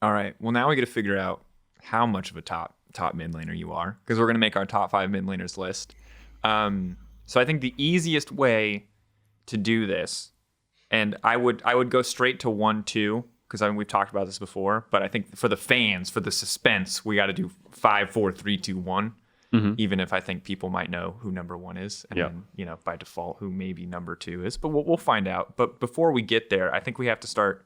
All right. Well, now we got to figure out how much of a top mid laner you are, because we're going to make our top 5 mid laners list. So I think the easiest way to do this, and I would go straight to 1-2, because I mean we've talked about this before, but I think for the fans, for the suspense, we got to do 5, 4, 3, 2, 1. Even if I think people might know who number 1 is, and then, by default, who maybe number 2 is. But we'll find out. But before we get there, I think we have to start.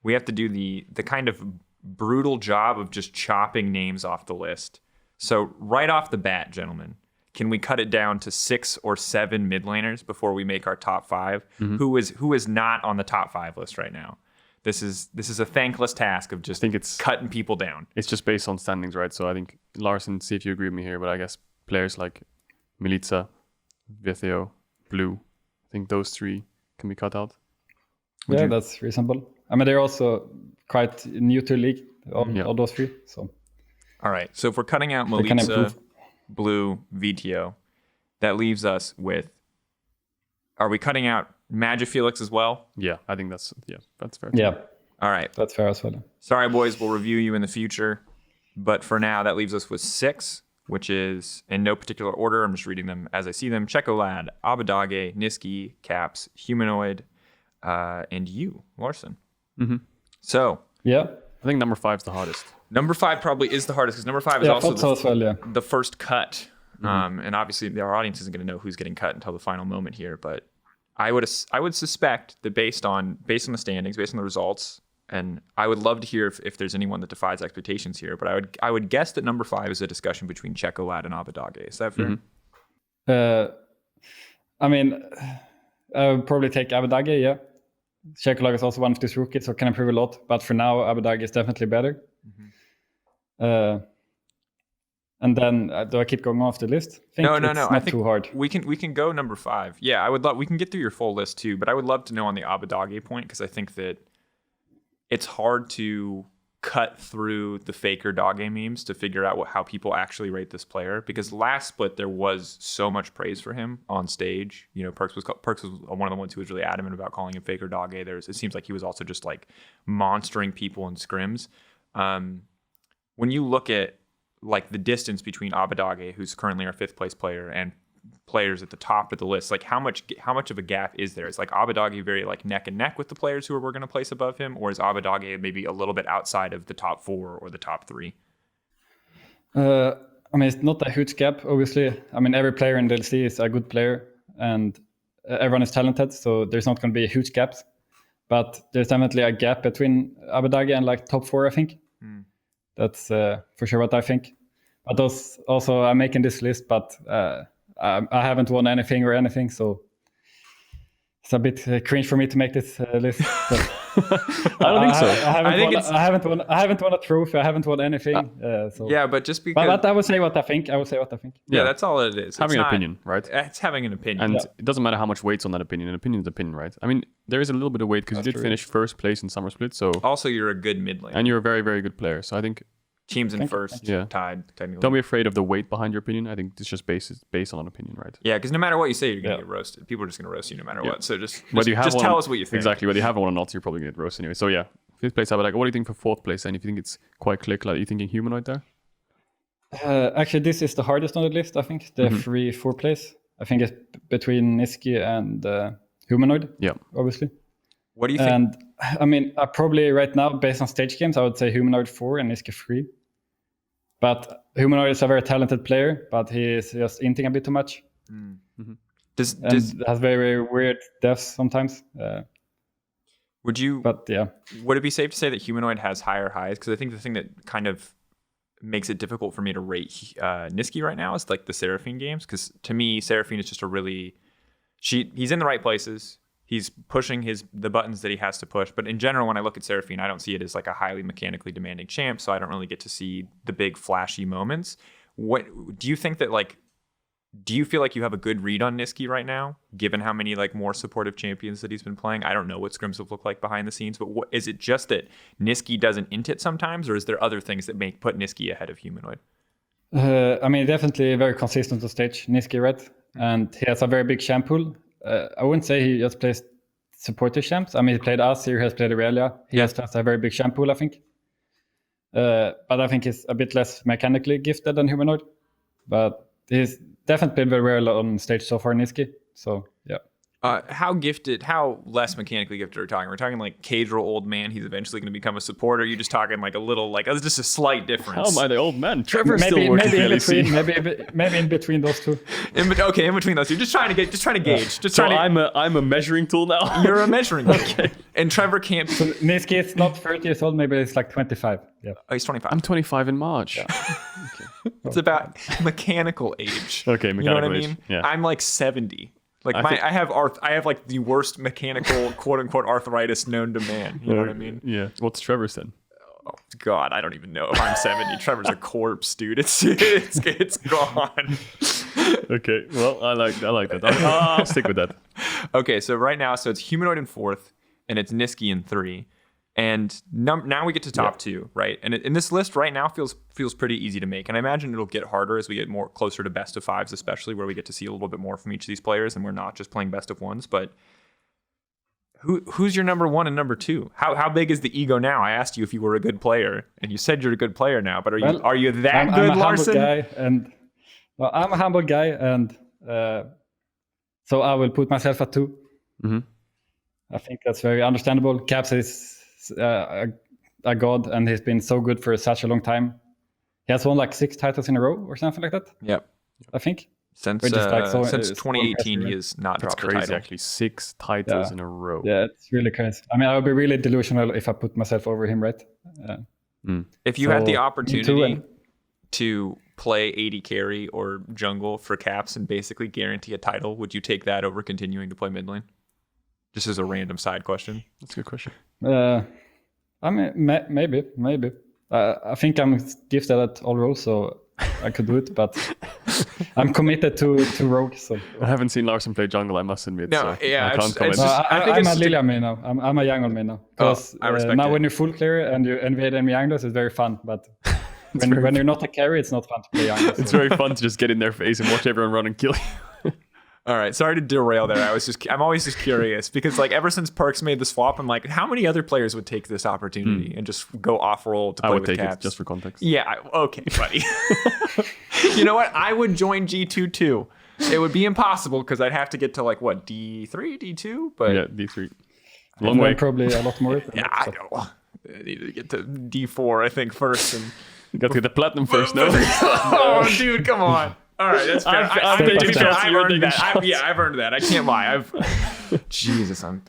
We have to do the kind of brutal job of just chopping names off the list. So right off the bat, gentlemen, can we cut it down to 6 or 7 mid laners before we make our top 5? Who is not on the top 5 list right now? This is a thankless task of just cutting people down. It's just based on standings, right? So I think, Larssen, see if you agree with me here, but I guess players like Milica, Vetheo, Blue, I think those 3 can be cut out. That's reasonable. I mean, they're also quite new to the league, all those 3. So. All right. So if we're cutting out Milica, Blue, Vetheo, that leaves us with... Are we cutting out Magifelix as well? Yeah, I think that's fair. Yeah. All right. That's fair as well. Sorry, boys. We'll review you in the future. But for now, that leaves us with 6, which is in no particular order. I'm just reading them as I see them. Checolad, Abbedagge, Nisqy, Caps, Humanoid, and you, Larssen. So... Yeah. I think number 5 is the hardest. Number 5 probably is the hardest, because number 5 is also the first cut. And obviously, our audience isn't going to know who's getting cut until the final moment here. But I would suspect that based on the standings, based on the results, and I would love to hear if there's anyone that defies expectations here. But I would guess that number 5 is a discussion between Checolad and Abbedagge. Is that fair? I mean, I would probably take Abbedagge. Yeah, Checolad is also one of these rookies, so can improve a lot. But for now, Abbedagge is definitely better. And then do I keep going off the list? No. I think too hard. We can go number 5. Yeah, I would love. We can get through your full list too, but I would love to know on the Abbedagge point, because I think that it's hard to cut through the faker Dogge memes to figure out how people actually rate this player. Because last split there was so much praise for him on stage. Perks was one of the ones who was really adamant about calling him faker Dogge. It seems like he was also just like monstering people in scrims. When you look at like the distance between Abbedagge, who's currently our 5th place player, and players at the top of the list, like how much of a gap is there? Is like Abbedagge very like neck and neck with the players who we're going to place above him, or is Abbedagge maybe a little bit outside of the top 4 or the top 3? I mean, it's not a huge gap, obviously. I mean, every player in the LEC is a good player, and everyone is talented, so there's not going to be huge gaps. But there's definitely a gap between Abbedagge and like top 4, I think. That's for sure what I think. But also, I'm making this list, but I haven't won anything, so it's a bit cringe for me to make this list. I don't think so. I haven't won a trophy. I haven't won anything. So. Yeah, but just because. But I will say what I think. Yeah, that's all it is. Having an opinion, right? It's having an opinion. And it doesn't matter how much weight's on that opinion. An opinion is opinion, right? I mean, there is a little bit of weight because you did finish 1st place in Summer Split. So also, you're a good mid lane. And you're a very, very good player. So I think teams in first, tied technically. Don't be afraid of the weight behind your opinion. I think it's just based on an opinion, right? Yeah, because no matter what you say, you're gonna get roasted. People are just gonna roast you no matter what. So just tell us what you think. Exactly. Whether you have one or not, you're probably gonna get roasted anyway. So yeah, 5th place. What do you think for 4th place? And if you think it's quite click, like, are you thinking Humanoid there? Actually, this is the hardest on the list. I think the 3-4 place. I think it's between Nisqy and Humanoid. Yeah, obviously. What do you think? And I mean, probably right now, based on stage games, I would say Humanoid 4 and Nisqy 3. But Humanoid is a very talented player, but he is just inting a bit too much. Has very weird deaths sometimes. Would it be safe to say that Humanoid has higher highs? Because I think the thing that kind of makes it difficult for me to rate Nisqy right now is like the Seraphine games. Because to me, Seraphine is just he's in the right places. He's pushing the buttons that he has to push. But in general, when I look at Seraphine, I don't see it as like a highly mechanically demanding champ. So I don't really get to see the big flashy moments. What do you think that do you feel like you have a good read on Nisqy right now, given how many like more supportive champions that he's been playing? I don't know what scrims have looked like behind the scenes, but is it just that Nisqy doesn't int it sometimes, or is there other things that put Nisqy ahead of Humanoid? I mean, definitely very consistent on stage, Nisqy, right? And he has a very big champ pool. I wouldn't say he just plays supporter champs. I mean, he played us, he has played Aurelia. He just has a very big champ pool, I think. But I think he's a bit less mechanically gifted than Humanoid. But he's definitely played very well on stage so far, Nisqy. So, yeah. How less mechanically gifted are we talking? We're talking like Cadral old man. He's eventually going to become a supporter. You're just talking like a little, like just a slight difference. How am I the old man? Trevor's still working for LEC. Maybe in between those two. In between those two. Just trying to gauge. I'm a measuring tool now. You're a measuring tool. Okay. And Trevor can't. So Nisqy is not 30 years old. Maybe it's like 25. Yeah. Oh, he's 25. I'm 25 in March. Yeah. Okay. It's about mechanical age. Okay, mechanical you know what I age. mean? Yeah. I'm like 70. Like I have like the worst mechanical quote unquote arthritis known to man. You know what I mean? Yeah. What's Trevor's then? Oh God, I don't even know if I'm 70. Trevor's a corpse, dude. It's gone. Okay. Well, I like that. I'll stick with that. Okay, so right now, it's Humanoid in 4th, and it's Nisqy in 3. And now we get to top 2, right? And in this list right now feels pretty easy to make. And I imagine it'll get harder as we get more closer to best of 5s, especially where we get to see a little bit more from each of these players, and we're not just playing best of 1s. But who's your number 1 and number 2? How big is the ego now? I asked you if you were a good player, and you said you're a good player now. But are you that good, Larssen? I'm a humble guy, and so I will put myself at 2. Mm-hmm. I think that's very understandable. Caps is a god, and he's been so good for such a long time. He has won like 6 titles in a row or something like that. Yep. I think. Since 2018, he has not dropped a title. That's crazy, actually. 6 titles in a row. Yeah, it's really crazy. I mean, I would be really delusional if I put myself over him, right? If you had the opportunity to play AD carry or jungle for Caps and basically guarantee a title, would you take that over continuing to play mid lane? Just as a random side question. That's a good question. I mean, maybe. I think I'm gifted at all roles, so I could do it, but I'm committed to rogue. So I haven't seen Larssen play jungle, I must admit. No, so yeah, I can't comment. I'm a Lilia main now. I'm a jungle main now. Because now when you're full clear and you invade enemy junglers, it's very fun. But when you're not a carry, it's not fun to play jungle. It's very fun to just get in their face and watch everyone run and kill you. All right, sorry to derail there. I'm always just curious because like ever since Perks made the swap, I'm like, how many other players would take this opportunity and just go off role to play with Caps? I would take it just for context. Yeah, okay, buddy. You know what? I would join G2 too. It would be impossible because I'd have to get to like what D3, D2, but yeah, D3. Long way. Probably a lot more. Yeah, I know. I need to get to D4, I think, first, and you got to get the platinum first, no? Oh, dude, come on. All right, that's fair. I've earned that. I've earned that. I can't lie. Jesus, I'm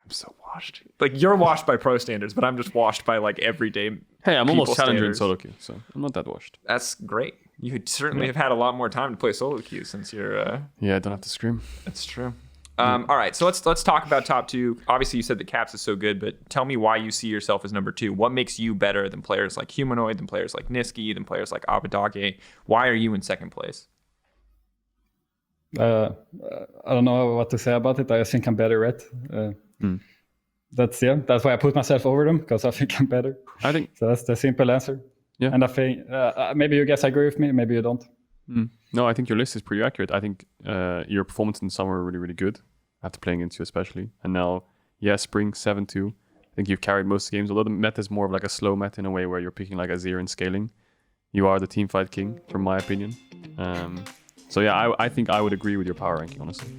so washed. Like you're washed by pro standards, but I'm just washed by like everyday. Hey, I'm almost challenger in solo queue, so I'm not that washed. That's great. You certainly have had a lot more time to play solo queue since you're. Yeah, I don't have to scream. That's true. All right, so let's talk about top 2. Obviously, you said that Caps is so good, but tell me why you see yourself as number 2. What makes you better than players like Humanoid, than players like Nisqy, than players like Abbedagge? Why are you in second place? I don't know what to say about it. I think I'm better, right? That's why I put myself over them, because I think I'm better. I think so. That's the simple answer. Yeah. And I think maybe you guys agree with me, maybe you don't. No, I think your list is pretty accurate. I think your performance in summer were really, really good after playing against you, especially. And now, spring 7-2. I think you've carried most games, although the meta is more of like a slow meta in a way where you're picking like Azir and scaling. You are the teamfight king, from my opinion. So yeah, I think I would agree with your power ranking, honestly.